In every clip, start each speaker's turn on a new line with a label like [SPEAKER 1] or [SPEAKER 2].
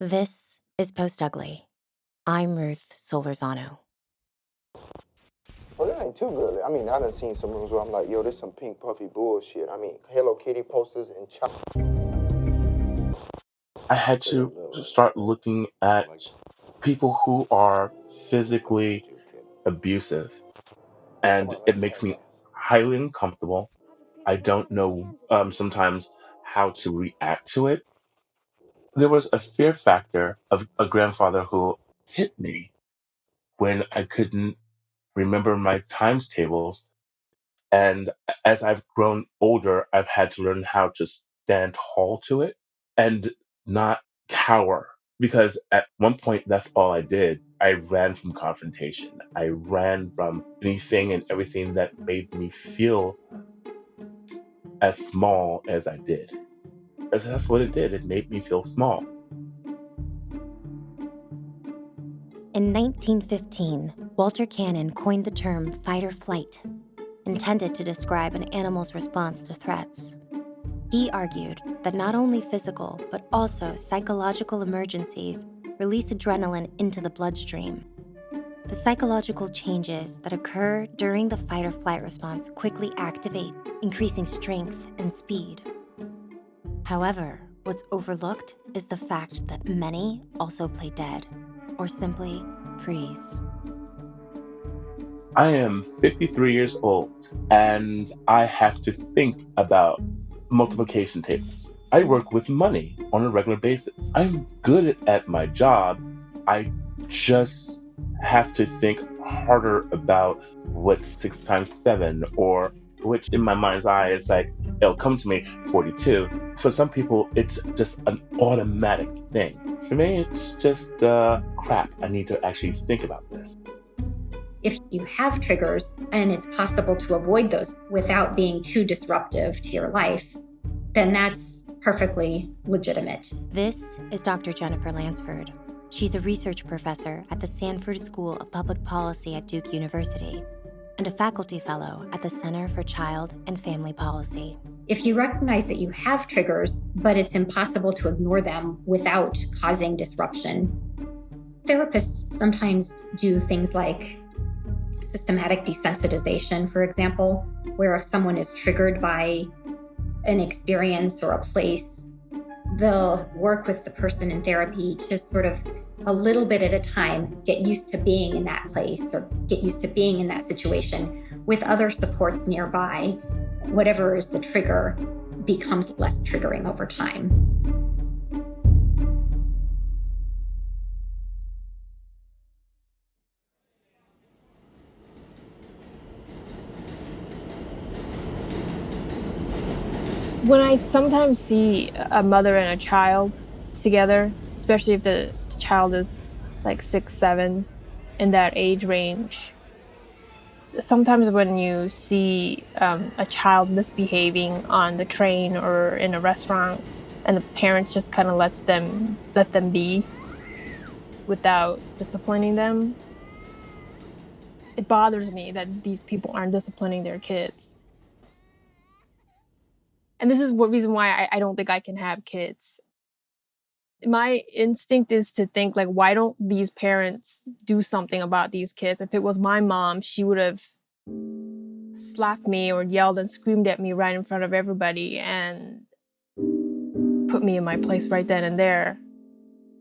[SPEAKER 1] This is Post Ugly. I'm Ruth Solorzano.
[SPEAKER 2] Well, it ain't too good. I mean, I done seen some rooms where I'm like, yo, this some pink puffy bullshit. I mean, Hello Kitty posters and
[SPEAKER 3] I had to start looking at people who are physically abusive, and it makes me highly uncomfortable. I don't know sometimes how to react to it. There was a fear factor of a grandfather who hit me when I couldn't remember my times tables. And as I've grown older, I've had to learn how to stand tall to it and not cower. Because at one point, that's all I did. I ran from confrontation. I ran from anything and everything that made me feel as small as I did. Because that's what it did. It made me feel small.
[SPEAKER 1] In 1915, Walter Cannon coined the term fight or flight, intended to describe an animal's response to threats. He argued that not only physical, but also psychological emergencies release adrenaline into the bloodstream. The psychological changes that occur during the fight or flight response quickly activate, increasing strength and speed. However, what's overlooked is the fact that many also play dead, or simply freeze.
[SPEAKER 3] I am 53 years old and I have to think about multiplication tables. I work with money on a regular basis. I'm good at my job. I just have to think harder about what's 6 times 7, or which in my mind's eye is like, it'll come to me 42. For some people, it's just an automatic thing. For me, it's just crap. I need to actually think about this.
[SPEAKER 4] If you have triggers and it's possible to avoid those without being too disruptive to your life, then that's perfectly legitimate.
[SPEAKER 1] This is Dr. Jennifer Lansford. She's a research professor at the Sanford School of Public Policy at Duke University and a faculty fellow at the Center for Child and Family Policy.
[SPEAKER 4] If you recognize that you have triggers, but it's impossible to ignore them without causing disruption, therapists sometimes do things like systematic desensitization, for example, where if someone is triggered by an experience or a place, they'll work with the person in therapy to sort of a little bit at a time get used to being in that place or get used to being in that situation with other supports nearby. Whatever is the trigger becomes less triggering over time.
[SPEAKER 5] When I sometimes see a mother and a child together, especially if the child is like 6, 7, in that age range, sometimes when you see a child misbehaving on the train or in a restaurant and the parents just kind of let them be without disciplining them, it bothers me that these people aren't disciplining their kids. And this is one reason why I don't think I can have kids. My instinct is to think, like, why don't these parents do something about these kids? If it was my mom, she would have slapped me or yelled and screamed at me right in front of everybody and put me in my place right then and there.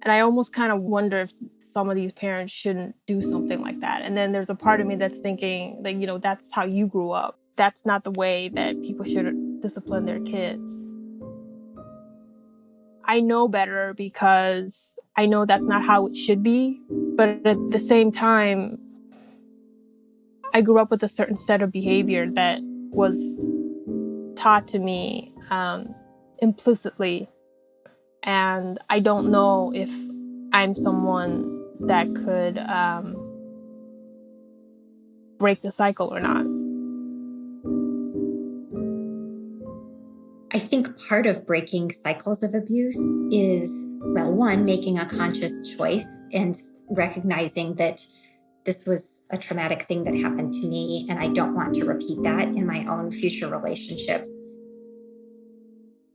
[SPEAKER 5] And I almost kind of wonder if some of these parents shouldn't do something like that. And then there's a part of me that's thinking, like, that's how you grew up. That's not the way that people should discipline their kids. I know better because I know that's not how it should be. But at the same time, I grew up with a certain set of behavior that was taught to me implicitly. And I don't know if I'm someone that could break the cycle or not.
[SPEAKER 4] I think part of breaking cycles of abuse is, well, one, making a conscious choice and recognizing that this was a traumatic thing that happened to me and I don't want to repeat that in my own future relationships.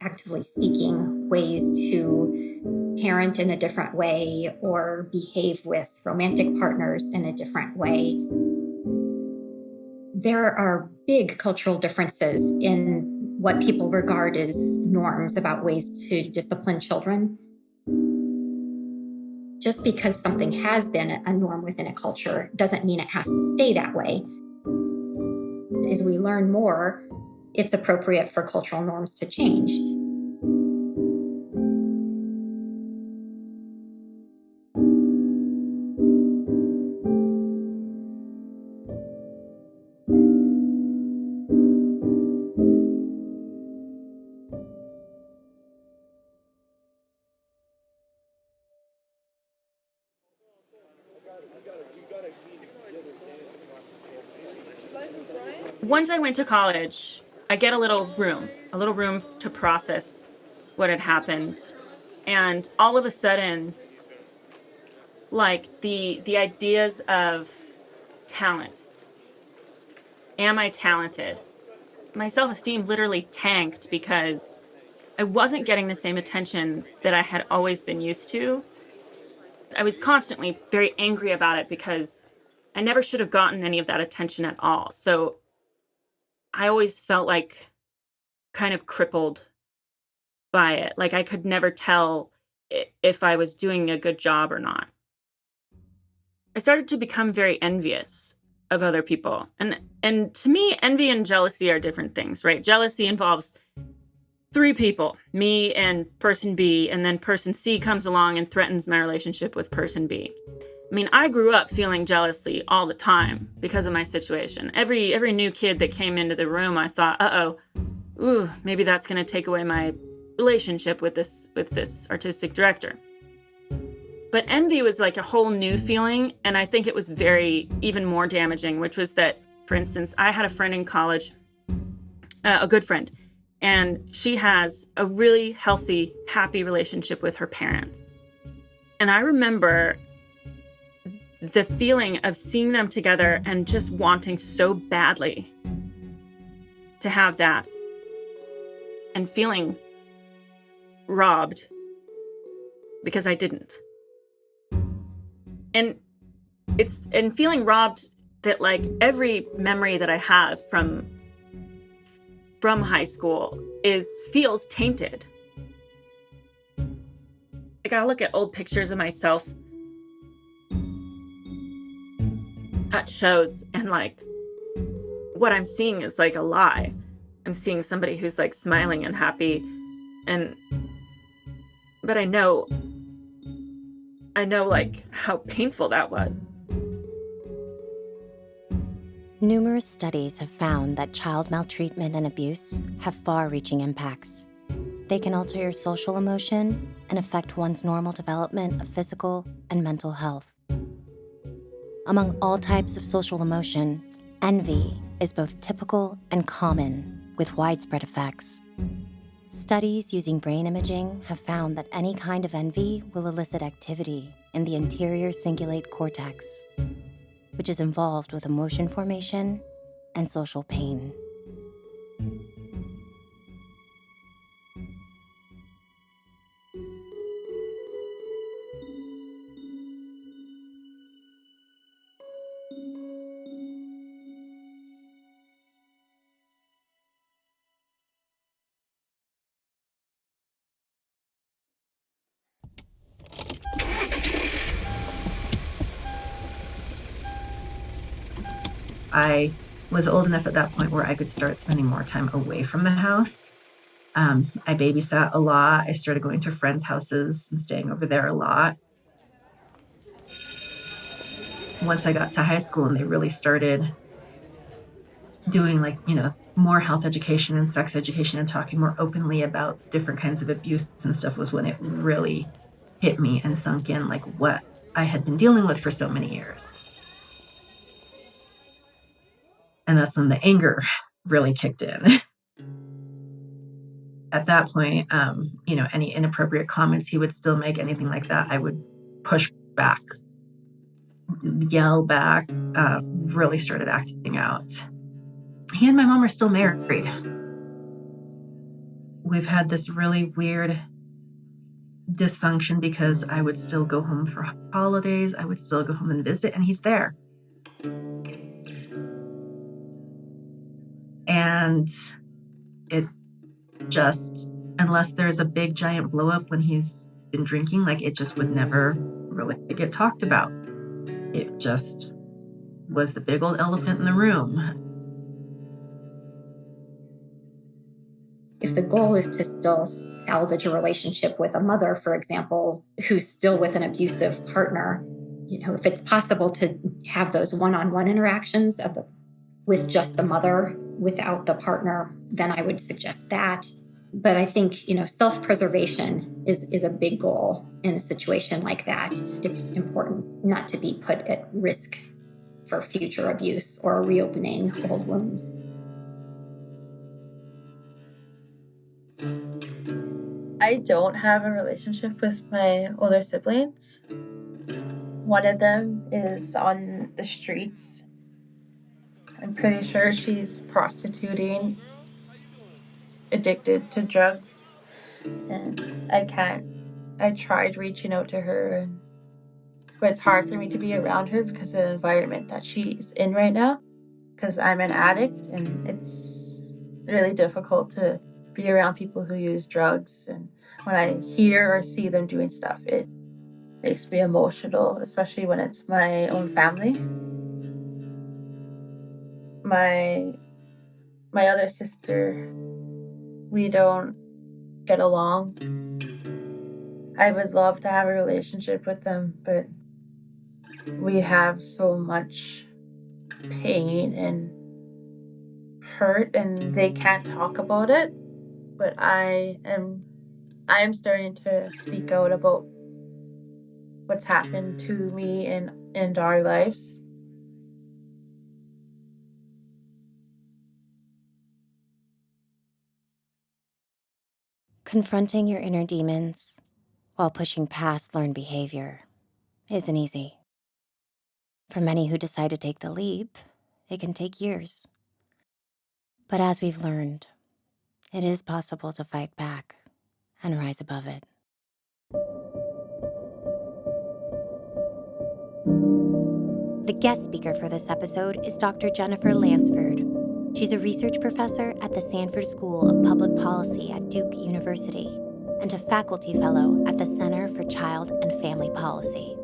[SPEAKER 4] Actively seeking ways to parent in a different way or behave with romantic partners in a different way. There are big cultural differences in what people regard as norms about ways to discipline children. Just because something has been a norm within a culture doesn't mean it has to stay that way. As we learn more, it's appropriate for cultural norms to change.
[SPEAKER 6] Once I went to college, I get a little room to process what had happened. And all of a sudden, like the ideas of talent. Am I talented? My self-esteem literally tanked because I wasn't getting the same attention that I had always been used to. I was constantly very angry about it because I never should have gotten any of that attention at all. So I always felt like kind of crippled by it. Like I could never tell if I was doing a good job or not. I started to become very envious of other people. And to me, envy and jealousy are different things, right? Jealousy involves three people, me and person B, and then person C comes along and threatens my relationship with person B. I mean, I grew up feeling jealousy all the time because of my situation. Every new kid that came into the room, I thought, maybe that's going to take away my relationship with this artistic director. But envy was like a whole new feeling, and I think it was even more damaging, which was that, for instance, I had a friend in college, a good friend, and she has a really healthy, happy relationship with her parents. And I remember the feeling of seeing them together and just wanting so badly to have that and feeling robbed because I didn't. And feeling robbed that like every memory that I have from high school feels tainted. Like I look at old pictures of myself at shows and like what I'm seeing is like a lie. I'm seeing somebody who's like smiling and happy but I know like how painful that was.
[SPEAKER 1] Numerous studies have found that child maltreatment and abuse have far-reaching impacts. They can alter your social emotion and affect one's normal development of physical and mental health. Among all types of social emotion, envy is both typical and common, with widespread effects. Studies using brain imaging have found that any kind of envy will elicit activity in the anterior cingulate cortex, which is involved with emotion formation and social pain.
[SPEAKER 7] I was old enough at that point where I could start spending more time away from the house. I babysat a lot. I started going to friends' houses and staying over there a lot. Once I got to high school and they really started doing more health education and sex education and talking more openly about different kinds of abuse and stuff was when it really hit me and sunk in like what I had been dealing with for so many years. And that's when the anger really kicked in. At that point, any inappropriate comments he would still make, anything like that, I would push back, yell back, really started acting out. He and my mom are still married. We've had this really weird dysfunction because I would still go home for holidays. I would still go home and visit, and he's there. And it just, unless there's a big giant blow up when he's been drinking, like it just would never really get talked about. It just was the big old elephant in the room.
[SPEAKER 4] If the goal is to still salvage a relationship with a mother, for example, who's still with an abusive partner, if it's possible to have those one-on-one interactions with just the mother without the partner, then I would suggest that. But I think, self-preservation is a big goal in a situation like that. It's important not to be put at risk for future abuse or reopening old wounds.
[SPEAKER 8] I don't have a relationship with my older siblings. One of them is on the streets. I'm pretty sure she's prostituting, addicted to drugs, and I tried reaching out to her, but it's hard for me to be around her because of the environment that she's in right now, because I'm an addict, and it's really difficult to be around people who use drugs, and when I hear or see them doing stuff, it makes me emotional, especially when it's my own family. My other sister, we don't get along. I would love to have a relationship with them, but we have so much pain and hurt and they can't talk about it. But I am starting to speak out about what's happened to me and our lives.
[SPEAKER 1] Confronting your inner demons while pushing past learned behavior isn't easy. For many who decide to take the leap, it can take years. But as we've learned, it is possible to fight back and rise above it. The guest speaker for this episode is Dr. Jennifer Lansford. She's a research professor at the Sanford School of Public Policy at Duke University and a faculty fellow at the Center for Child and Family Policy.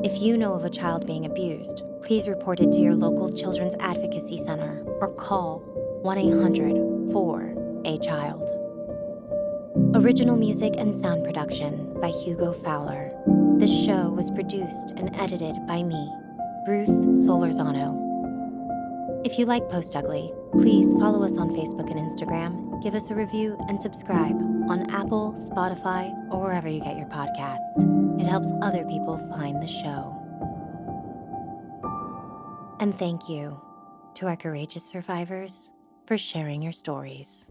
[SPEAKER 1] If you know of a child being abused, please report it to your local Children's Advocacy Center or call 1-800-4-A-CHILD. Original music and sound production by Hugo Fowler. This show was produced and edited by me, Ruth Solorzano. If you like Post Ugly, please follow us on Facebook and Instagram, give us a review, and subscribe on Apple, Spotify, or wherever you get your podcasts. It helps other people find the show. And thank you to our courageous survivors for sharing your stories.